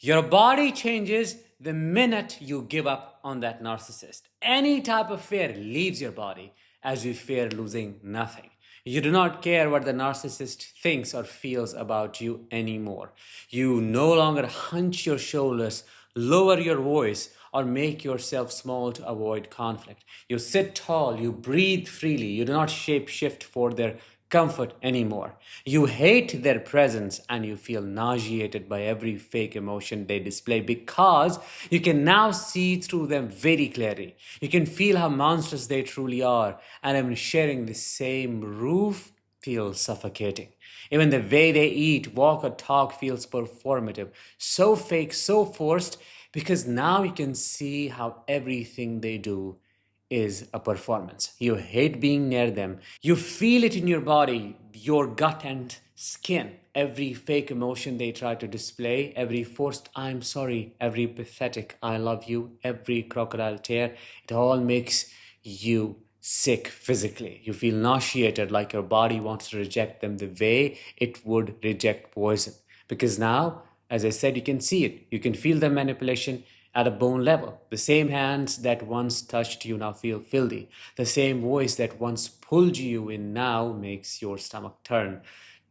Your body changes the minute you give up on that narcissist. Any type of fear leaves your body as you fear losing nothing. You do not care what the narcissist thinks or feels about you anymore. You no longer hunch your shoulders, lower your voice, or make yourself small to avoid conflict. You sit tall, you breathe freely, you do not shape shift for their comfort anymore. You hate their presence and you feel nauseated by every fake emotion they display because you can now see through them very clearly. You can feel how monstrous they truly are, and even sharing the same roof feels suffocating. Even the way they eat, walk, or talk feels performative, so fake, so forced, because now you can see how everything they do is a performance. You hate being near them. You feel it in your body, your gut and skin. Every fake emotion they try to display, every forced I'm sorry, every pathetic I love you, every crocodile tear, it all makes you sick physically. You feel nauseated, like your body wants to reject them the way it would reject poison. Because now, as I said, you can see it. You can feel the manipulation at a bone level. The same hands that once touched you now feel filthy. The same voice that once pulled you in now makes your stomach turn.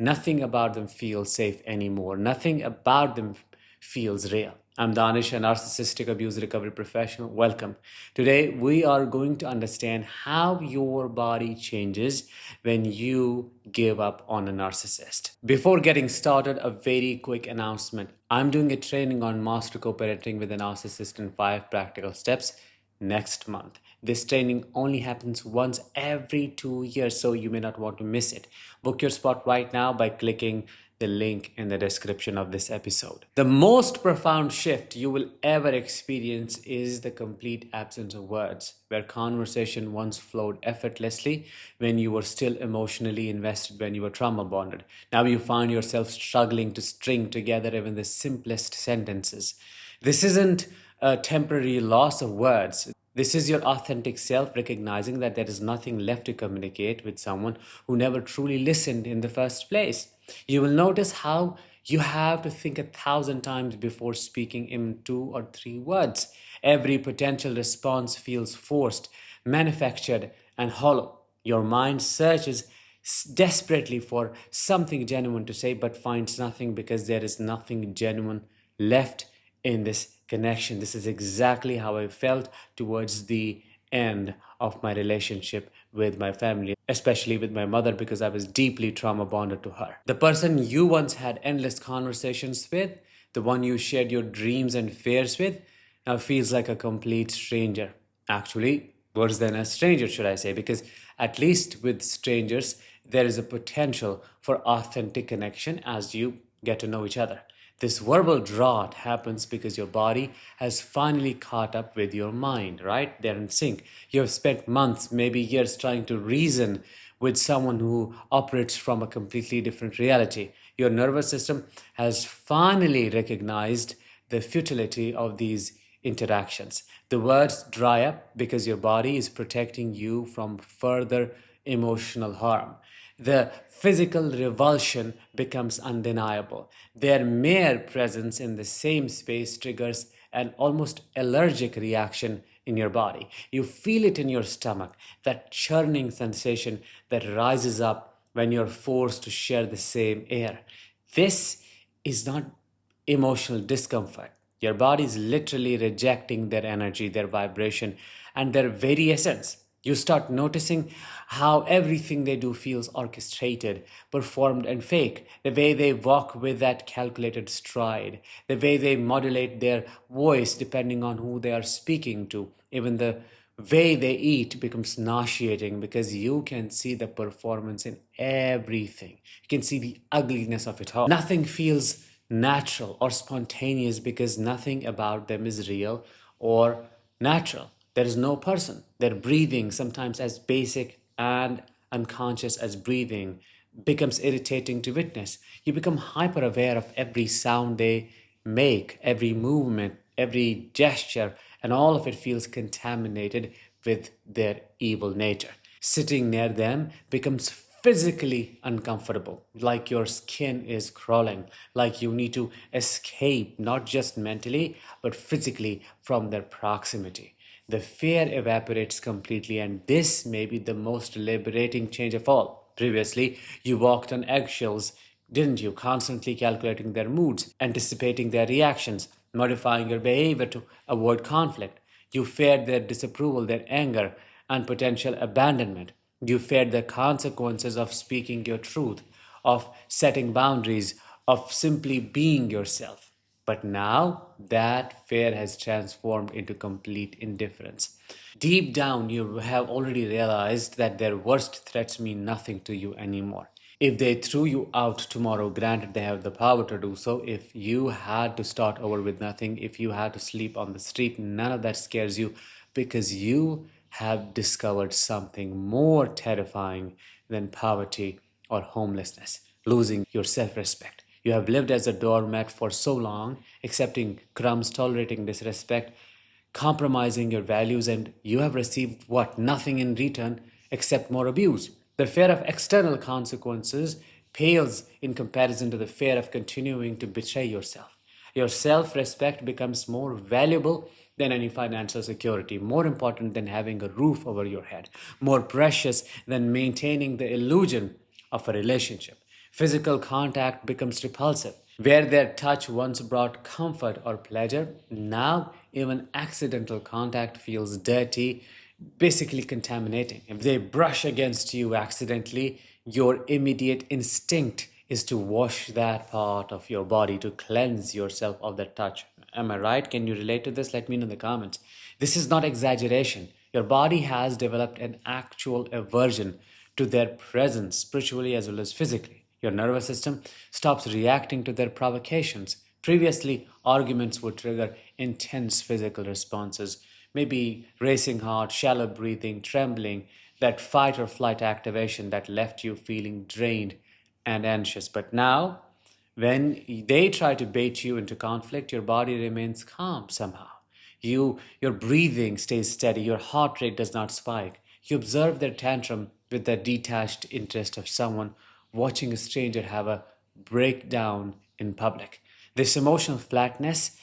Nothing about them feels safe anymore. Nothing about them feels real. I'm Danish, a narcissistic abuse recovery professional. Welcome. Today, we are going to understand how your body changes when you give up on a narcissist. Before getting started, a very quick announcement. I'm doing a training on master co-parenting with a narcissist in 5 practical steps next month. This training only happens once every 2 years, so you may not want to miss it. Book your spot right now by clicking the link in the description of this episode. The most profound shift you will ever experience is the complete absence of words, where conversation once flowed effortlessly when you were still emotionally invested, when you were trauma bonded. Now you find yourself struggling to string together even the simplest sentences. This isn't a temporary loss of words. This is your authentic self recognizing that there is nothing left to communicate with someone who never truly listened in the first place. You will notice how you have to think 1,000 times before speaking in 2 or 3 words. Every potential response feels forced, manufactured, and hollow. Your mind searches desperately for something genuine to say but finds nothing because there is nothing genuine left in this connection. This is exactly how I felt towards the end of my relationship with my family, especially with my mother, because I was deeply trauma bonded to her. The person you once had endless conversations with, the one you shared your dreams and fears with, now feels like a complete stranger. Actually, worse than a stranger, should I say, because at least with strangers, there is a potential for authentic connection as you get to know each other. This verbal drought happens because your body has finally caught up with your mind, right? They're in sync. You have spent months, maybe years, trying to reason with someone who operates from a completely different reality. Your nervous system has finally recognized the futility of these interactions. The words dry up because your body is protecting you from further emotional harm. The physical revulsion becomes undeniable. Their mere presence in the same space triggers an almost allergic reaction in your body. You feel it in your stomach, that churning sensation that rises up when you're forced to share the same air. This is not emotional discomfort. Your body is literally rejecting their energy, their vibration, and their very essence. You start noticing how everything they do feels orchestrated, performed, and fake. The way they walk with that calculated stride, the way they modulate their voice depending on who they are speaking to, even the way they eat becomes nauseating because you can see the performance in everything. You can see the ugliness of it all. Nothing feels natural or spontaneous because nothing about them is real or natural. There is no person. Their breathing, sometimes as basic and unconscious as breathing, becomes irritating to witness. You become hyper aware of every sound they make, every movement, every gesture, and all of it feels contaminated with their evil nature. Sitting near them becomes physically uncomfortable, like your skin is crawling, like you need to escape, not just mentally, but physically from their proximity. The fear evaporates completely, and this may be the most liberating change of all. Previously, you walked on eggshells, didn't you? Constantly calculating their moods, anticipating their reactions, modifying your behavior to avoid conflict. You feared their disapproval, their anger, and potential abandonment. You feared the consequences of speaking your truth, of setting boundaries, of simply being yourself. But now that fear has transformed into complete indifference. Deep down, you have already realized that their worst threats mean nothing to you anymore. If they threw you out tomorrow, granted they have the power to do so, if you had to start over with nothing, if you had to sleep on the street, none of that scares you because you have discovered something more terrifying than poverty or homelessness, losing your self respect. You have lived as a doormat for so long, accepting crumbs, tolerating disrespect, compromising your values, and you have received what? Nothing in return except more abuse. The fear of external consequences pales in comparison to the fear of continuing to betray yourself. Your self respect becomes more valuable than any financial security, more important than having a roof over your head, more precious than maintaining the illusion of a relationship. Physical contact becomes repulsive. Where their touch once brought comfort or pleasure, now even accidental contact feels dirty, basically contaminating. If they brush against you accidentally, your immediate instinct is to wash that part of your body, to cleanse yourself of that touch. Am I right? Can you relate to this? Let me know in the comments. This is not exaggeration. Your body has developed an actual aversion to their presence, spiritually as well as physically. Your nervous system stops reacting to their provocations. Previously, arguments would trigger intense physical responses, maybe racing heart, shallow breathing, trembling, that fight or flight activation that left you feeling drained and anxious. But now, when they try to bait you into conflict, your body remains calm somehow. Your breathing stays steady, your heart rate does not spike. You observe their tantrum with the detached interest of someone watching a stranger have a breakdown in public. This emotional flatness,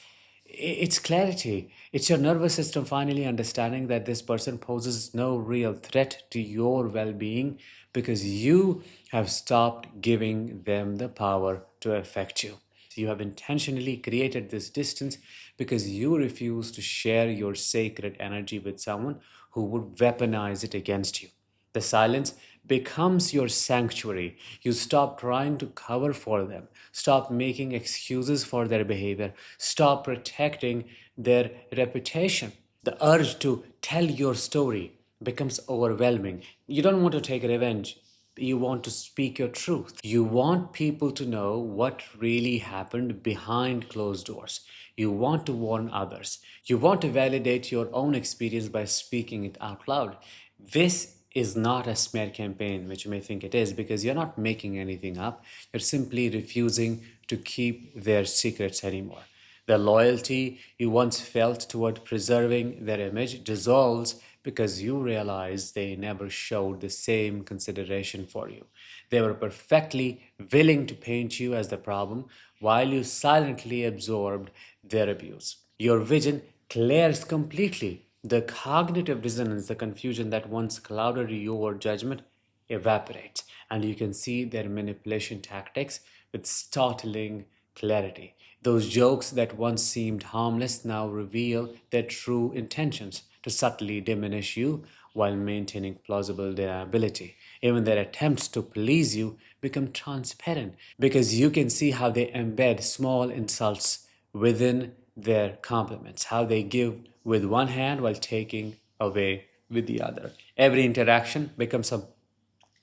it's clarity. It's your nervous system finally understanding that this person poses no real threat to your well being because you have stopped giving them the power to affect you. You have intentionally created this distance because you refuse to share your sacred energy with someone who would weaponize it against you. The silence becomes your sanctuary. You stop trying to cover for them, stop making excuses for their behavior, stop protecting their reputation. The urge to tell your story becomes overwhelming. You don't want to take revenge. You want to speak your truth. You want people to know what really happened behind closed doors. You want to warn others. You want to validate your own experience by speaking it out loud. This is not a smear campaign, which you may think it is, because you're not making anything up. You're simply refusing to keep their secrets anymore. The loyalty you once felt toward preserving their image dissolves because you realize they never showed the same consideration for you. They were perfectly willing to paint you as the problem while you silently absorbed their abuse. Your vision clears completely. The cognitive dissonance, the confusion that once clouded your judgment, evaporates, and you can see their manipulation tactics with startling clarity. Those jokes that once seemed harmless now reveal their true intentions to subtly diminish you while maintaining plausible deniability. Even their attempts to please you become transparent because you can see how they embed small insults within their compliments, how they give with one hand while taking away with the other. Every interaction becomes a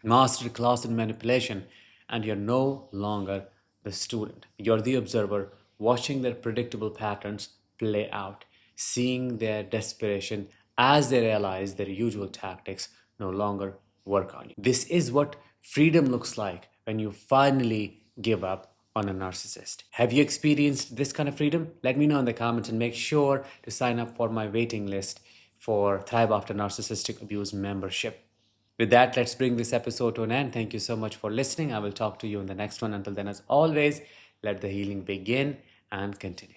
master class in manipulation, and you're no longer the student. You're the observer, watching their predictable patterns play out, seeing their desperation as they realize their usual tactics no longer work on you. This is what freedom looks like when you finally give up on a narcissist. Have you experienced this kind of freedom? Let me know in the comments and make sure to sign up for my waiting list for Thrive After Narcissistic Abuse membership. With that, let's bring this episode to an end. Thank you so much for listening. I will talk to you in the next one. Until then, as always, let the healing begin and continue.